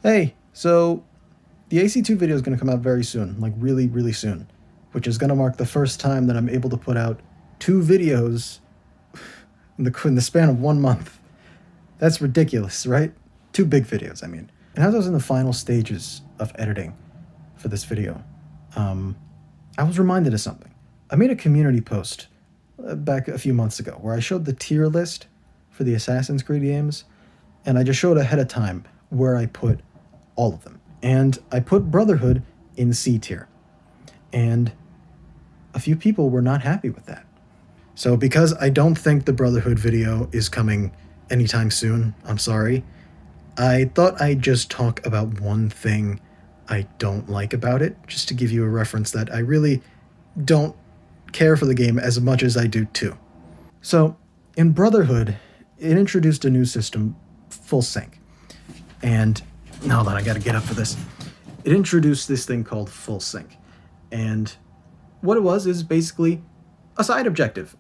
Hey, so the AC2 video is going to come out very soon, like really, really soon, which is going to mark the first time that I'm able to put out two videos in the span of 1 month. That's ridiculous, right? Two big videos, I mean. And as I was in the final stages of editing for this video, I was reminded of something. I made a community post back a few months ago where I showed the tier list for the Assassin's Creed games, and I just showed ahead of time where I put all of them. And I put Brotherhood in C tier. And a few people were not happy with that. So because I don't think the Brotherhood video is coming anytime soon, I'm sorry, I thought I'd just talk about one thing I don't like about it, just to give you a reference that I really don't care for the game as much as I do too. So, in Brotherhood, it introduced a new system, full sync. And hold on, I gotta get up for this. It introduced this thing called full sync. And what it was is basically a side objective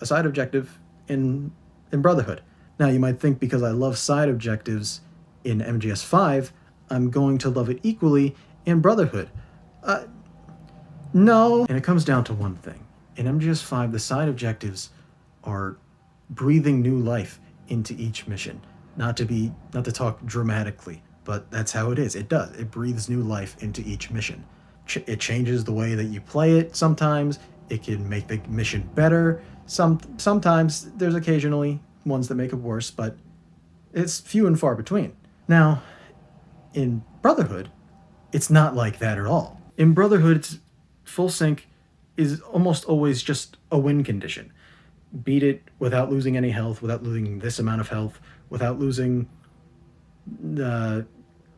in Brotherhood. Now, you might think because I love side objectives in MGS5, I'm going to love it equally in Brotherhood. No. And it comes down to one thing. In MGS5, the side objectives are breathing new life into each mission. Not to talk dramatically, but that's how it is. It does. It breathes new life into each mission. It changes the way that you play it sometimes. It can make the mission better. Sometimes there's occasionally ones that make it worse, but it's few and far between. Now, in Brotherhood, it's not like that at all. In Brotherhood, full sync is almost always just a win condition. Beat it without losing any health, without losing this amount of health, without losing the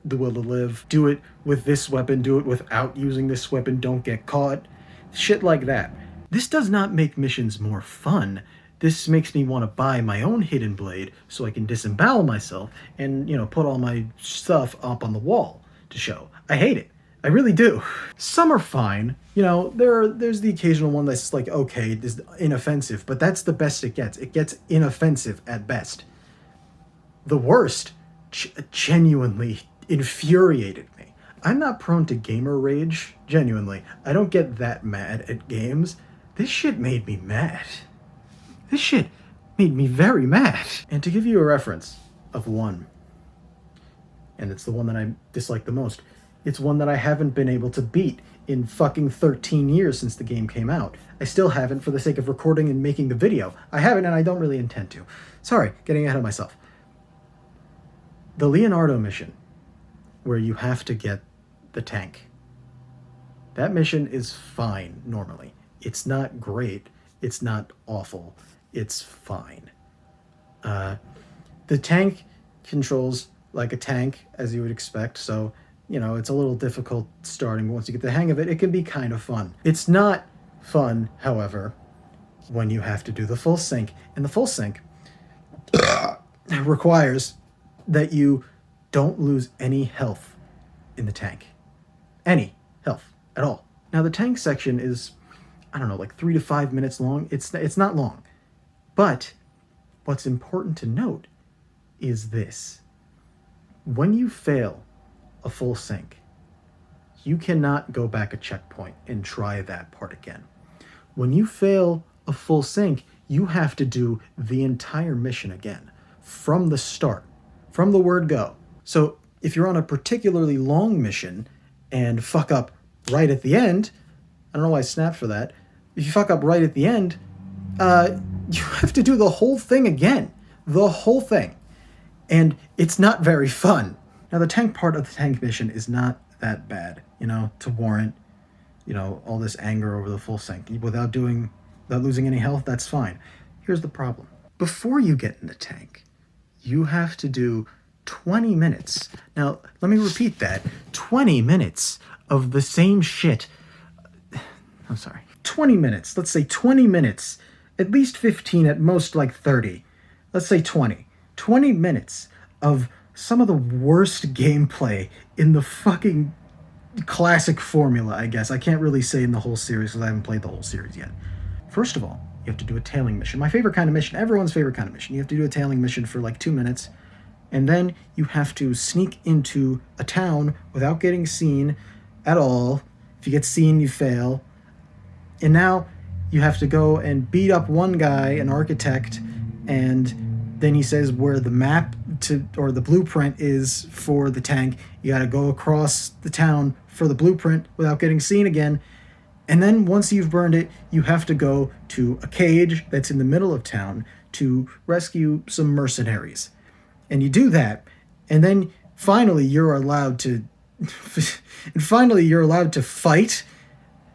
will to live. Do it with this weapon, do it without using this weapon, don't get caught. Shit like that. This does not make missions more fun. This makes me want to buy my own hidden blade so I can disembowel myself and, put all my stuff up on the wall to show. I hate it. I really do. Some are fine. There's the occasional one that's like, okay, this is inoffensive, but that's the best it gets. It gets inoffensive at best. The worst genuinely infuriated me. I'm not prone to gamer rage, genuinely. I don't get that mad at games. This shit made me mad. This shit made me very mad. And to give you a reference of one, and it's the one that I dislike the most, it's one that I haven't been able to beat in fucking 13 years since the game came out. I still haven't for the sake of recording and making the video. I haven't, and I don't really intend to. Sorry, getting ahead of myself. The Leonardo mission, where you have to get the tank. That mission is fine, normally. It's not great. It's not awful. It's fine. The tank controls like a tank, as you would expect, so it's a little difficult starting, but once you get the hang of it, it can be kind of fun. It's not fun, however, when you have to do the full sync. And the full sync requires that you don't lose any health in the tank. Any health at all. Now, the tank section is, like 3 to 5 minutes long. It's not long. But what's important to note is this. When you fail a full sync, you cannot go back a checkpoint and try that part again. When you fail a full sync, you have to do the entire mission again, from the start, from the word go. So if you're on a particularly long mission and fuck up right at the end, I don't know why I snapped for that, if you fuck up right at the end, you have to do the whole thing again. The whole thing. And it's not very fun. Now, the tank part of the tank mission is not that bad, to warrant, all this anger over the full sync. Without losing any health, that's fine. Here's the problem. Before you get in the tank, you have to do 20 minutes. Now, let me repeat that. 20 minutes of the same shit. I'm sorry. 20 minutes. Let's say 20 minutes. At least 15, at most like 30. Let's say 20. 20 minutes of some of the worst gameplay in the fucking classic formula, I guess. I can't really say in the whole series because I haven't played the whole series yet. First of all, you have to do a tailing mission. My favorite kind of mission, everyone's favorite kind of mission. You have to do a tailing mission for like 2 minutes, And then you have to sneak into a town without getting seen at all. If you get seen, you fail. And now you have to go and beat up one guy, an architect, and then he says where the map to or the blueprint is for the tank. You got to go across the town for the blueprint without getting seen again. And then once you've burned it, you have to go to a cage that's in the middle of town to rescue some mercenaries. And you do that, and then finally you're allowed to fight.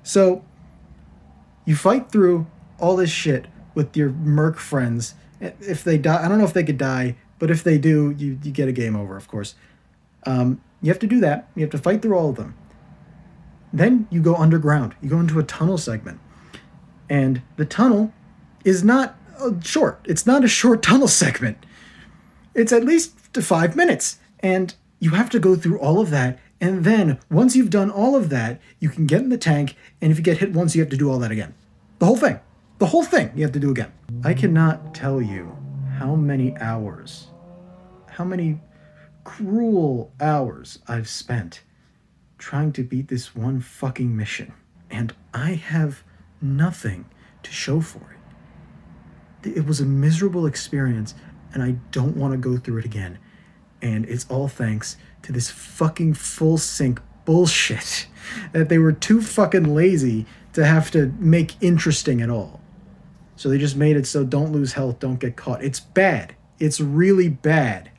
So you fight through all this shit with your merc friends. If they die, I don't know if they could die, but if they do, you get a game over, of course. You have to do that. You have to fight through all of them. Then you go underground. You go into a tunnel segment. And the tunnel is not short. It's not a short tunnel segment. It's at least 5 minutes. And you have to go through all of that. And then once you've done all of that, you can get in the tank. And if you get hit once, you have to do all that again. The whole thing. The whole thing you have to do again. I cannot tell you how many hours, how many cruel hours I've spent trying to beat this one fucking mission. And I have nothing to show for it. It was a miserable experience, and I don't want to go through it again. And it's all thanks to this fucking full sync bullshit that they were too fucking lazy to have to make interesting at all. So they just made it so don't lose health, don't get caught. It's bad. It's really bad.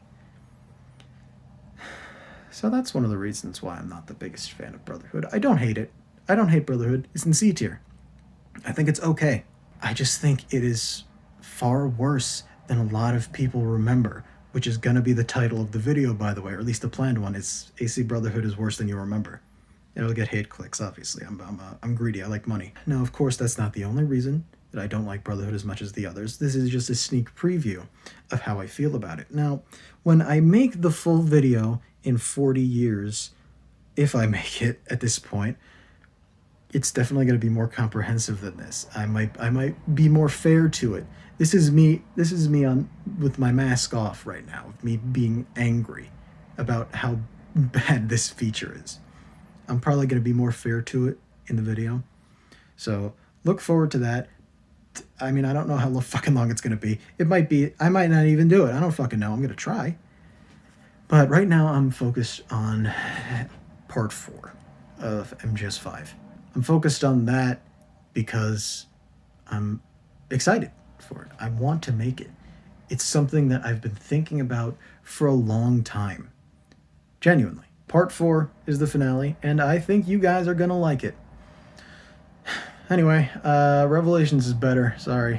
So that's one of the reasons why I'm not the biggest fan of Brotherhood. I don't hate it. I don't hate Brotherhood. It's in C tier. I think it's okay. I just think it is far worse than a lot of people remember, which is going to be the title of the video, by the way, or at least the planned one. It's AC Brotherhood is worse than you remember. It'll get hate clicks, obviously. I'm greedy. I like money. Now, of course, that's not the only reason that I don't like Brotherhood as much as the others. This is just a sneak preview of how I feel about it. Now, when I make the full video in 40 years, if I make it at this point, it's definitely going to be more comprehensive than this. I might be more fair to it. This is me on with my mask off right now, with me being angry about how bad this feature is. I'm probably going to be more fair to it in the video. So look forward to that. I mean, I don't know how fucking long it's going to be. It might be, I might not even do it. I don't fucking know. I'm going to try. But right now I'm focused on part 4 of MGS5. I'm focused on that because I'm excited for it. I want to make it. It's something that I've been thinking about for a long time. Genuinely. Part 4 is the finale, and I think you guys are going to like it. Anyway, Revelations is better. Sorry.